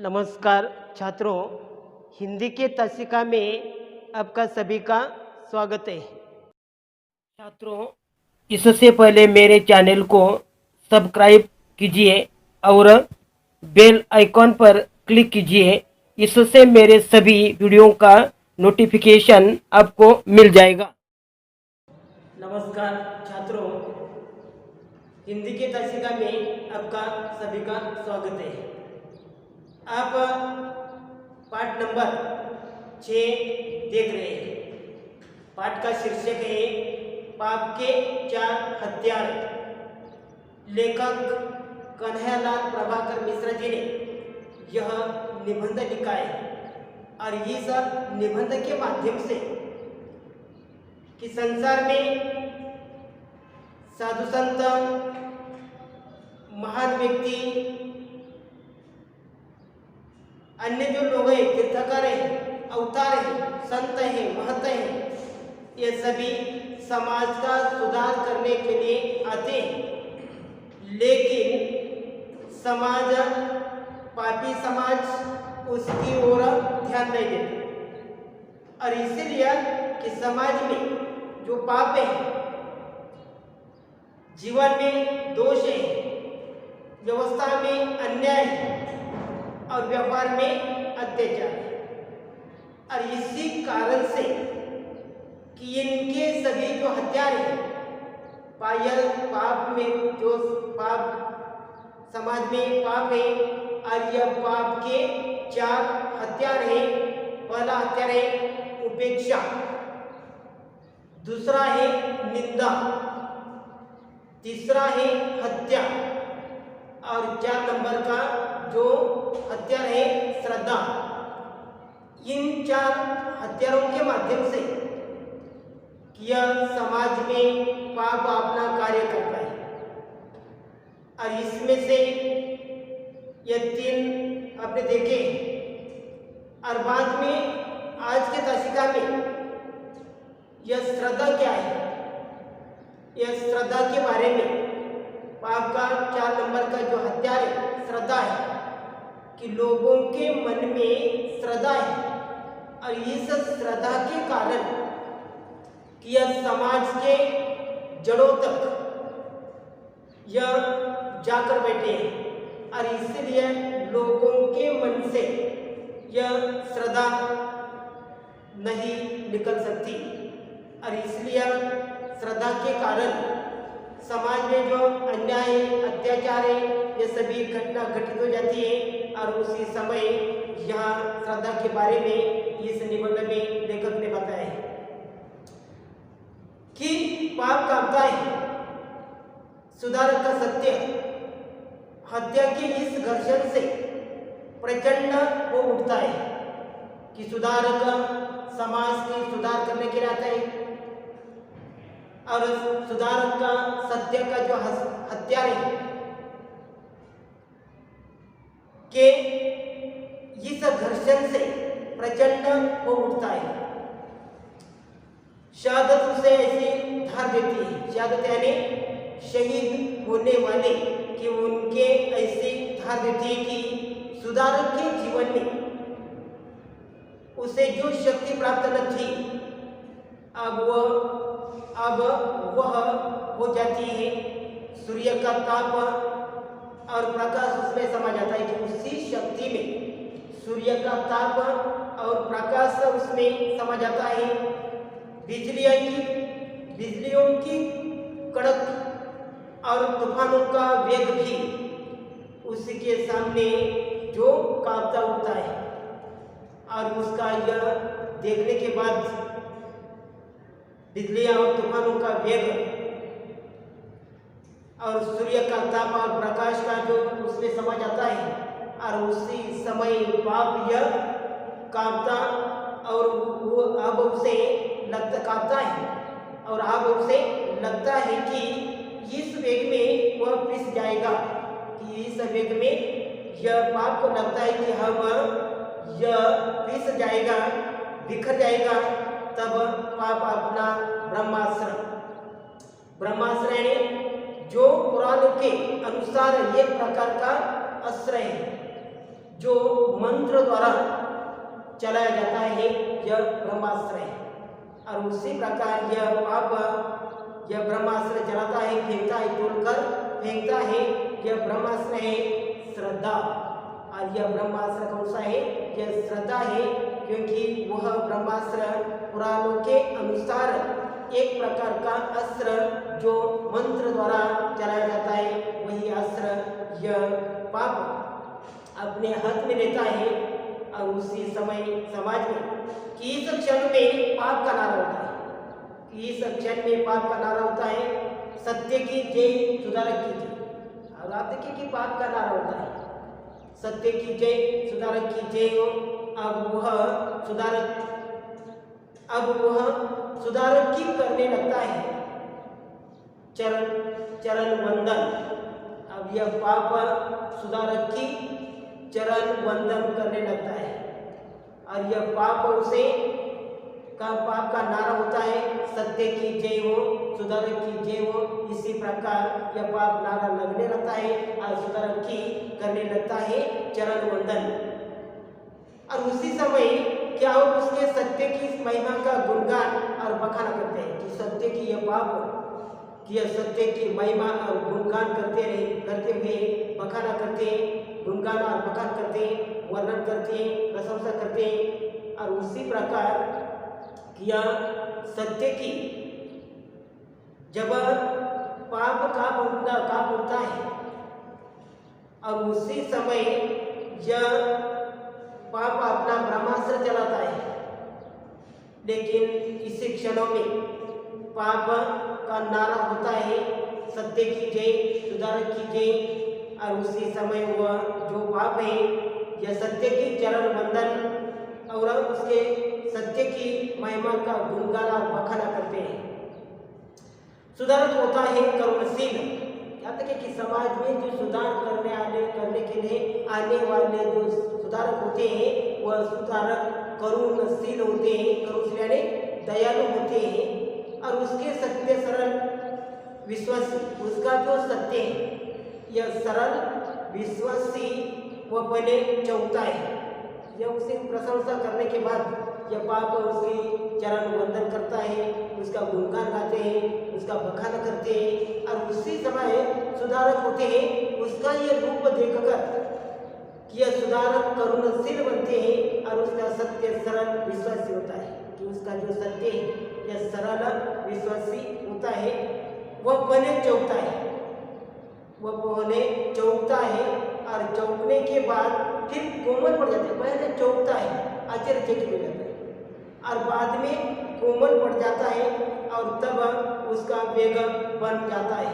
नमस्कार छात्रों, हिंदी के तासिका में आपका सभी का स्वागत है। छात्रों, इससे पहले मेरे चैनल को सब्सक्राइब कीजिए और बेल आइकॉन पर क्लिक कीजिए। इससे मेरे सभी वीडियो का नोटिफिकेशन आपको मिल जाएगा। नमस्कार छात्रों, हिंदी के तासिका में आपका सभी का स्वागत है। आप पाठ नंबर 6 देख रहे हैं। पाठ का शीर्षक है पाप के 4 हथियार। लेखक कन्हैयालाल प्रभाकर मिश्रा जी ने यह निबंध लिखा है और इस निबंध के माध्यम से कि संसार में साधु संत, महान व्यक्ति, अन्य जो लोग हैं, तीर्थकर हैं, अवतार हैं, संत हैं, महंत हैं, ये सभी समाज का सुधार करने के लिए आते हैं। लेकिन समाज, पापी समाज उसकी ओर ध्यान नहीं देते और इसीलिए कि समाज में जो पाप है, जीवन में दोष है, व्यवस्था में अन्याय है और व्यवहार में अत्याचार है। और इसी कारण से कि इनके सभी जो हथियार हैं, पाप में जो पाप समाज में पाप है और यह पाप के 4 हथियार हैं। पहला हथियार है उपेक्षा, दूसरा है निंदा, तीसरा है हत्या और 4 नंबर का जो हथियार है श्रद्धा। इन 4 हथियारों के माध्यम से यह समाज में पाप अपना कार्य करता है और इसमें से ये 3 आपने देखे और बाद में आज के तासिका में यह श्रद्धा क्या है, यह श्रद्धा के बारे में पाप का 4 नंबर का जो हथियार है श्रद्धा है कि लोगों के मन में श्रद्धा है और इस श्रद्धा के कारण कि यह समाज के जड़ों तक यह जाकर बैठे हैं और इसलिए लोगों के मन से यह श्रद्धा नहीं निकल सकती और इसलिए श्रद्धा के कारण समाज में जो अन्याय, अत्याचार है, ये सभी घटना घटित हो जाती है और उसी समय यहाँ श्रद्धा के बारे में इस निबंध में लेखक ने बताया है कि पाप का अवतार है, सुधारक का सत्य, हत्या के इस घर्षण से प्रचंड हो उठता है कि सुधारक समाज के सुधार करने के लिए आता है और सुधारक का सत्य का जो हत्यार है के इस घर्षण से प्रचंड हो उठता है। शहादत उसे ऐसी धार देती है, शहादत यानी शहीद होने वाले कि उनके ऐसी धार देती है कि सुधारक के जीवन में उसे जो शक्ति प्राप्त न थी अब वह हो जाती है। सूर्य का ताप और प्रकाश उसमें समा जाता है कि उसी शक्ति में सूर्य का ताप और प्रकाश उसमें समा जाता है। बिजलियों की कड़क और तूफानों का वेग भी उसी के सामने जो कांपता उठता है और उसका यह देखने के बाद बिजलियां और तूफानों का वेग और सूर्य का ताप और प्रकाश का जो उसमें समा जाता है और उसी समय पाप यह कांपता और वो अब उसे लगता कांपता है और अब उसे लगता है कि इस वेग में वह पिस जाएगा, कि इस वेग में यह पाप को लगता है कि हम यह पिस जाएगा, बिखर जाएगा। तब पाप अपना ब्रह्मास्त्र यानी जो पुराण के अनुसार एक प्रकार का अस्त्र है जो मंत्र द्वारा चलाया जाता है यह ब्रह्मास्त्र है। और उसी प्रकार यह ब्रह्मास्त्र चलाता है, फेंकता है, तोड़कर फेंकता है, यह ब्रह्मास्त्र है श्रद्धा। और यह ब्रह्मास्त्र कौन सा है? यह श्रद्धा है, क्योंकि वह ब्रह्मास्त्र पुराणों के अनुसार एक प्रकार का अस्त्र जो मंत्र द्वारा चलाया जाता है, वही अस्त्र यह पाप अपने हाथ में लेता है। और उसी समय समाज में किस क्षण में पाप का नारा होता है, किस क्षण में पाप का नारा होता है, सत्य की जय, सुधारक की जय। और आप देखिए कि पाप का नारा होता है सत्य की जय, सुधारक की जय हो। अब वह सुधारक की करने लगता है चरण वंदन। अब यह पाप सुधारक की चरण वंदन करने लगता है। और यह पाप का नारा होता है सत्य की जय हो, सुधारक की जय हो। इसी प्रकार यह पाप नारा लगने लगता है और सुधारक की करने लगता है चरण वंदन। और उसी समय क्या हो, उसके सत्य की महिमा का गुणगान और बखान करते हैं कि सत्य की यह पाप कि यह सत्य की महिमा और गुणगान करते हुए बखाना करते हैं, गुणगान और बखान करते हैं, वर्णन करते हैं, प्रशंसा करते हैं। और उसी प्रकार यह सत्य की जब पाप का उठता है और उसी समय यह पाप अपना ब्रह्मास्त्र चलाता है, लेकिन इसी क्षणों में पाप का नारा होता है सत्य की जय, सुधारक की जय। और उसी समय वह जो पाप है यह सत्य की चरण वंदन और उसके सत्य की महिमा का गुणगान और बखाना करते हैं। सुधारक होता है करुणशील। यहाँ तक कि समाज में जो सुधार करने के लिए आने वाले जो सुधारक होते हैं वह सुधारक करुणशील होते हैं, करुणशील यानी दयालु होते हैं। और उसके सत्य सरल विश्वासी, उसका जो सत्य है यह सरल विश्वासी वह पहले चौंकता है। यह उसे प्रशंसा करने के बाद यह पाप उसकी चरण वंदन करता है, उसका गुणगान गाते हैं, उसका बखान करते हैं। और उसी समय सुधारक होते हैं उसका ये रूप देखकर कि यह सुधारक करुणशील बनते हैं और उसका सत्य सरल विश्वासी होता है कि उसका जो सत्य है यह सरल विश्वासी होता है। वह पहले चौंकता है और चौंकने के बाद फिर कोमल पड़ जाता है। पहले चौंकता है, आश्चर्यचकित हो जाता है और बाद में कोमल पड़ जाता है और तब उसका वेग बन जाता है।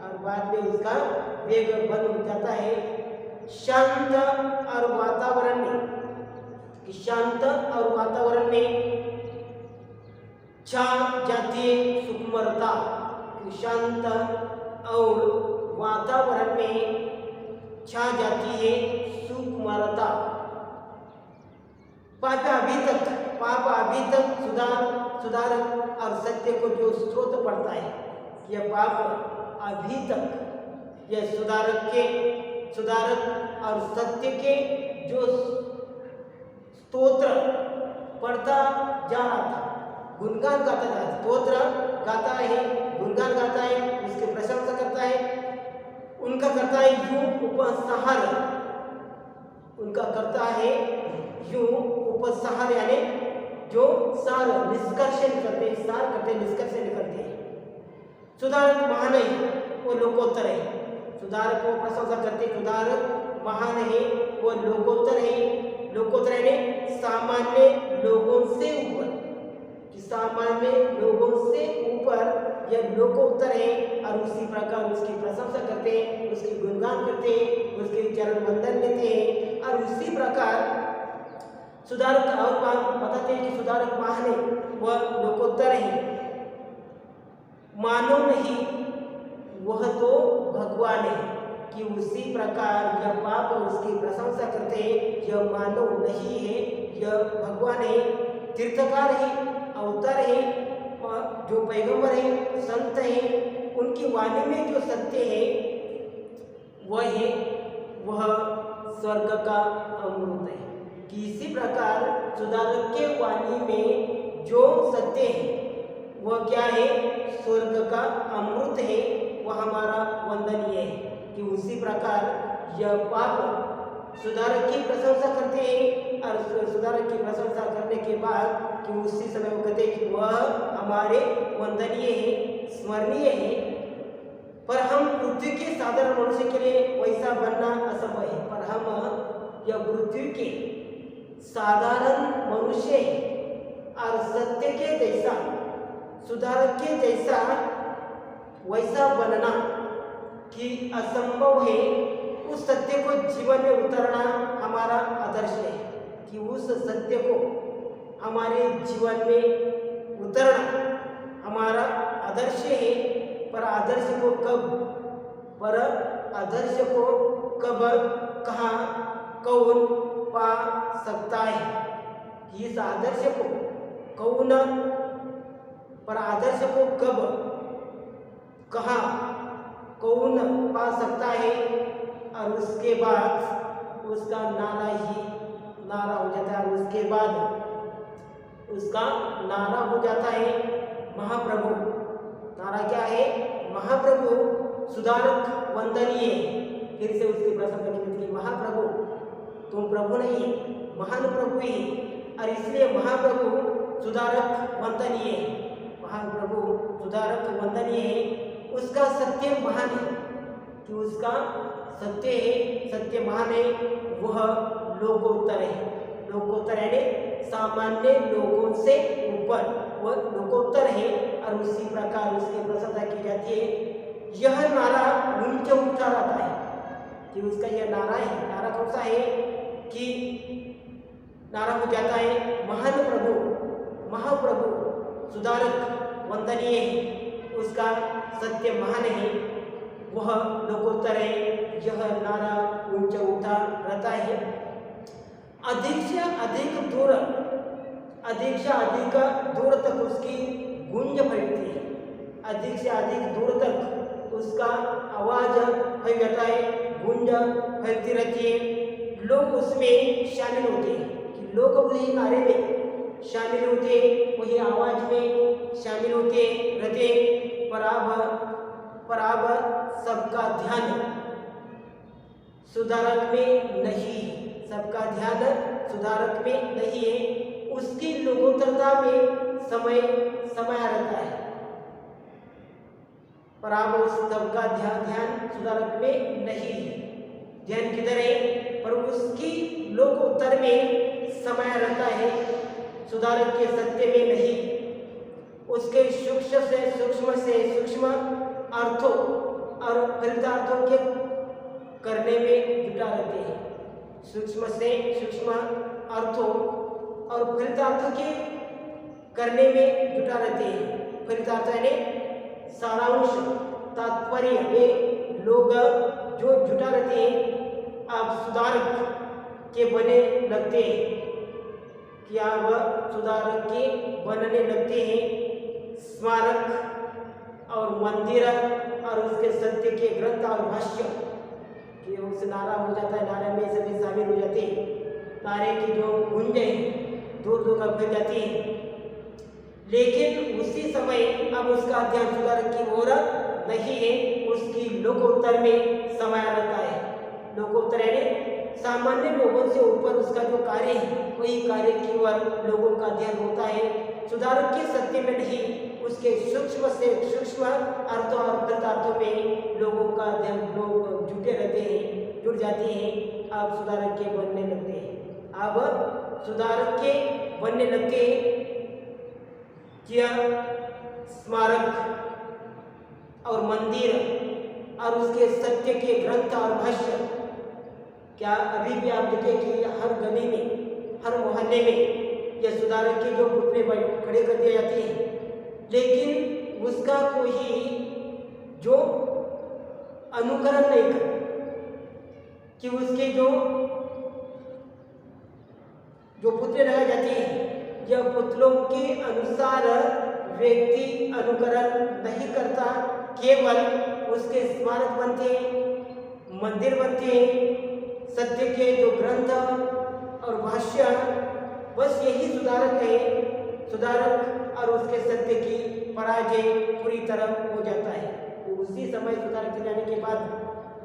और बाद में उसका वेग बंद हो जाता है शांत और वातावरण में छा जाती है सुकुमारता। शांत और वातावरण में छा जाती है सुकुमारता। पाप अभी तक सुधारक और सत्य को जो स्रोत पड़ता है, यह पाप अभी तक यह सुधारक और सत्य के जो स्तोत्र पढ़ता जा रहा था, गुणगान गाता जा रहा, स्तोत्र गाता है, गुणगान गाता है, उसकी प्रशंसा करता है, उनका करता है यूं उपसंहार, उनका करता है यूं उपसंहार यानी जो सार निष्कर्ष निकलते हैं। सुधारक महान है वो लोकोत्तर है, सुधारक को प्रशंसा करते, सुधारक महान है वो लोकोत्तर है। लोकोत्तर यानी सामान्य लोगों से ऊपर, सामान्य लोगों से ऊपर यह लोकोत्तर है। और उसी प्रकार उसकी प्रशंसा करते हैं, उसकी गुणगान करते हैं, उसके चरण वंदन लेते हैं। और उसी प्रकार सुधारक और बताते हैं कि सुधारक महान है वह लोकोत्तर है, मानव नहीं वह तो भगवान है। कि उसी प्रकार यह पाप उसकी प्रशंसा करते हैं, यह मानव नहीं है, यह भगवान है, तीर्थकार है, अवतार है, और जो पैगंबर है, संत है, उनकी वाणी में जो सत्य है वह स्वर्ग का अमृत है। कि इसी प्रकार सुधारक के वाणी में जो सत्य है वह क्या है, स्वर्ग का अमृत है, वह हमारा वंदनीय है। कि उसी प्रकार यह पाप सुधारक की प्रशंसा करते हैं और सुधारक की प्रशंसा करने के बाद कि उसी समय वो कहते हैं कि वह हमारे वंदनीय है, स्मरणीय है। पर हम पृथ्वी के साधारण मनुष्य के लिए वैसा बनना असंभव है, पर हम यह पृथ्वी के साधारण मनुष्य है और सत्य के जैसा, सुधारक के जैसा वैसा बनना कि असंभव है। उस सत्य को जीवन में उतारना हमारा आदर्श है। कि उस सत्य को हमारे जीवन में उतारना हमारा आदर्श है। पर आदर्श को कब कहाँ कौन पा सकता है, इस आदर्श को कौन, पर आदर्श को कब कहाँ कौन पा सकता है। और उसके बाद उसका नारा ही नारा हो जाता है। और उसके बाद उसका नारा हो जाता है महाप्रभु। नारा क्या है, महाप्रभु सुधारक वंदनीय। फिर से उसकी प्रशंसा की, महाप्रभु तुम प्रभु नहीं, महान प्रभु ही, और इसलिए महाप्रभु सुधारक वंदनीय है। महाप्रभु सुधारक वंदनीय है। उसका सत्य महान है। कि उसका सत्य है, सत्य महान है, वह लोकोत्तर है। लोकोत्तर है, सामान्य लोगों से ऊपर, वह लोकोत्तर है। और उसी प्रकार उसकी प्रशंसा की जाती है। यह नारा ऊंचा उठा रहता है। कि उसका यह नारा है, नारा कौन सा है, कि नारा हो जाता है महान प्रभु, महाप्रभु सुधारक वंदनीय है, उसका सत्य महान है, वह लोकोत्तर है। यह नारा ऊंचा उठा रहता है। अधिक से अधिक दूर तक उसकी गूंज फैलती है। अधिक से अधिक दूर तक उसका आवाज फैल जाता है, गूंज फैलती रहती है। लोग उसमें शामिल होते हैं। कि लोग वही नारे में शामिल होते हैं, वही आवाज में शामिल होते रहते हैं। पर अब सबका ध्यान सुधारक में नहीं, सबका ध्यान सुधारक में नहीं है। उसकी लोकोत्तरता में समय रहता है। पर अब उस सबका ध्यान सुधारक में नहीं है। ध्यान किधर है, पर उसकी लोकोत्तर में समय रहता है, सुधारक के सत्य में नहीं। उसके सूक्ष्म से सूक्ष्म अर्थों और फलितार्थों के करने में जुटा रहते हैं। सूक्ष्म से सूक्ष्म अर्थों और फलितार्थों के करने में जुटा रहते हैं। फलितार्थ यानी सारांश, तात्पर्य, ये लोग जो जुटा रहते हैं, आप सुधारक के बने लगते हैं। कि आप सुधारक के बनने लगते हैं। स्मारक और मंदिर और उसके सत्य के ग्रंथ और भाष्य, कि उस नारा हो जाता है, नारे में सभी शामिल हो जाते हैं। नारे की जो गूंज है दूर दूर तक फैल जाती है। लेकिन उसी समय अब उसका ध्यान सुधारक की ओर नहीं है, उसकी लोकोत्तर में समय रहता है। लोकोत्तर यानी सामान्य लोगों से ऊपर उसका जो कार्य है, वही कार्य की ओर लोगों का ध्यान होता है। सुधारक के सत्य में नहीं, उसके सूक्ष्म से सूक्ष्म अर्थों और फलितार्थों में लोगों का ध्यान, लोग जुटे रहते हैं, जुट जाते हैं। आप सुधारक के बनने लगते हैं। अब सुधारक के बनने लगते हैं। यह स्मारक और मंदिर और उसके सत्य के ग्रंथ और भाष्य, क्या अभी भी आप देखें कि हर गली में, हर मोहल्ले में यह सुधारक के जो पुतले खड़े कर दिए जाते हैं, लेकिन उसका कोई जो अनुकरण नहीं करता। कि उसके जो पुतले लगाए जाते हैं, यह पुतलों के अनुसार व्यक्ति अनुकरण नहीं करता। केवल उसके स्मारक बनते हैं, मंदिर बनते हैं, सत्य के जो ग्रंथ और भाष्य, बस यही सुधारक है, सुधारक और उसके सत्य की पराजय पूरी तरह हो जाता है। तो उसी समय सुधारक के जाने के बाद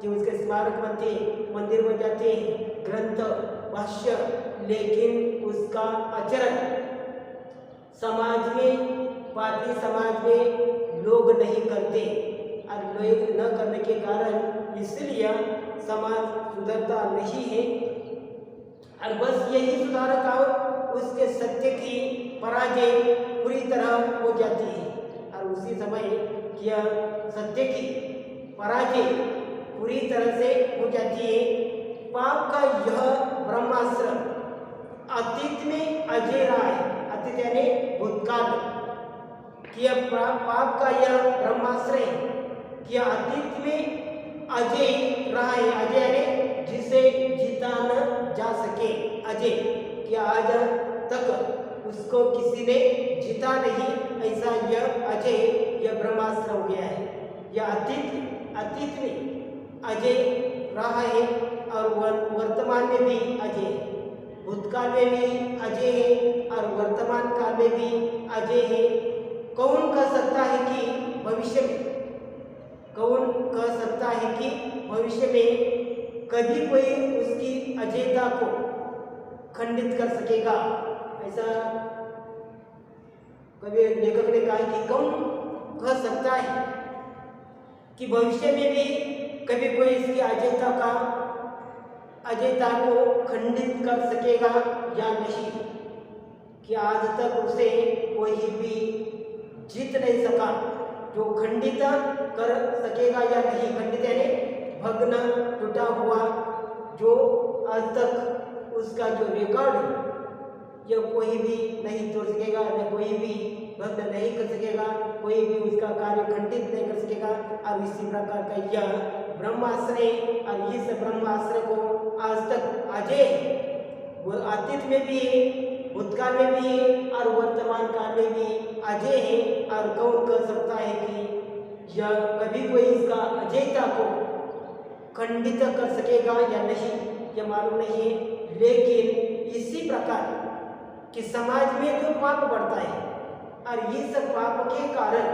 कि उसके स्मारक बनते, मंदिर बन जाते हैं, ग्रंथ भाष्य, लेकिन उसका आचरण समाज में, पापी समाज में लोग नहीं करते और लोग न करने के कारण इसलिए समाज सुधरता नहीं है। और बस यही सुधारक और उसके सत्य की पराजय पूरी तरह हो जाती है और उसी समय यह सत्य की पराजय पूरी तरह से हो जाती है। पाप का यह ब्रह्मास्त्र अतीत में अजय रहा है, अतीत यानी भूतकाल कि पाप का यह ब्रह्मास्त्र है कि अतीत में अजय रहा है, अजय यानी जिसे जीता न जा सके, अजय कि आज तक उसको किसी ने जीता नहीं, ऐसा यह अजय, यह ब्रह्मास्त्र हो गया है। यह अतीत में अजय रहा है और वर्तमान में भी अजय है, भूतकाल में भी अजय है और वर्तमान काल में भी अजय है। कौन कह सकता है कि भविष्य में, कौन कह सकता है कि भविष्य में कभी कोई उसकी अजयता को खंडित कर सकेगा? ऐसा कभी लेखक ने कहा कि कौन कह सकता है कि भविष्य में भी कभी कोई इसकी अजयता को खंडित कर सकेगा या नहीं, कि आज तक उसे कोई भी जीत नहीं सका, जो खंडित कर सकेगा या नहीं, खंडित यानी भग्न टूटा हुआ, जो आज तक उसका जो रिकॉर्ड यह कोई भी नहीं तोड़ सकेगा, न कोई भी भग्न नहीं कर सकेगा, कोई भी उसका कार्य खंडित नहीं कर सकेगा। और इसी प्रकार का यह ब्रह्मास्त्र है और इस ब्रह्मास्त्र को आज तक अजय वो अतीत में भी है, भूतकाल में भी है और वर्तमान काल में भी अजय है। और कौन कह सकता है कि यह कभी कोई इसका अजयता को खंडित कर सकेगा या नहीं, यह मालूम नहीं है। लेकिन इसी प्रकार कि समाज में जो पाप बढ़ता है और इस पाप के कारण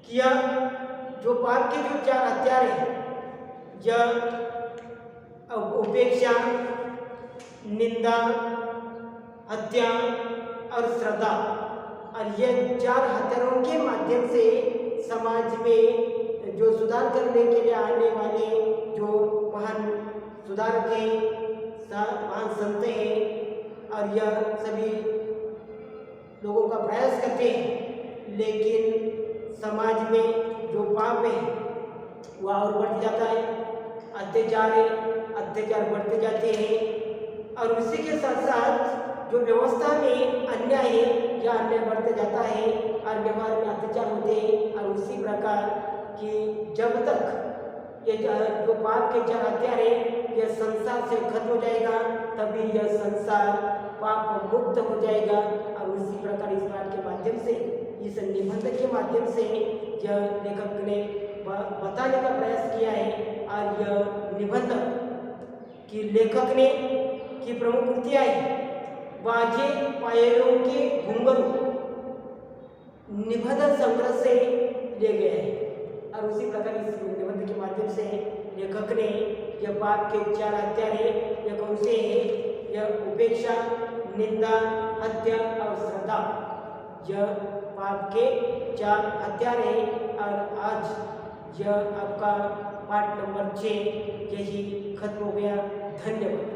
किया जो पाप के जो चार हत्यार हैं, यह उपेक्षा, निंदा, हत्या और श्रद्धा, और यह चार हत्यारों के माध्यम से समाज में जो सुधार करने के लिए आने वाले जो महान सुधारक हैं, महान संत हैं, और यह सभी लोगों का प्रयास करते हैं, लेकिन समाज में जो पाप है वह और बढ़ जाता है, अत्याचार बढ़ते जाते हैं। और उसी के साथ साथ जो व्यवस्था में अन्याय है या अन्याय बढ़ते जाता है और व्यवहार में अत्याचार होते हैं। और उसी प्रकार कि जब तक ये जो पाप के चार हत्यार है यह संसार से खत्म हो जाएगा, तभी यह संसार पाप मुक्त हो जाएगा। और उसी प्रकार इस पाठ के माध्यम से, इस निबंध के माध्यम से यह लेखक ने बताने का प्रयास किया है। और यह निबंध की लेखक ने की प्रमुख कृतियां है बाजे पायलों के घुंघरू निबंध संग्रह से ले गए हैं। और उसी प्रकार इस निबंध के माध्यम से लेखक ने यह पाप के चार हत्यार है, यह कौन से है? यह उपेक्षा, निंदा, हत्या और श्रद्धा, यह पाप के चार हत्यार है। और आज यह आपका पाठ नंबर 6 यही खत्म हो गया। धन्यवाद।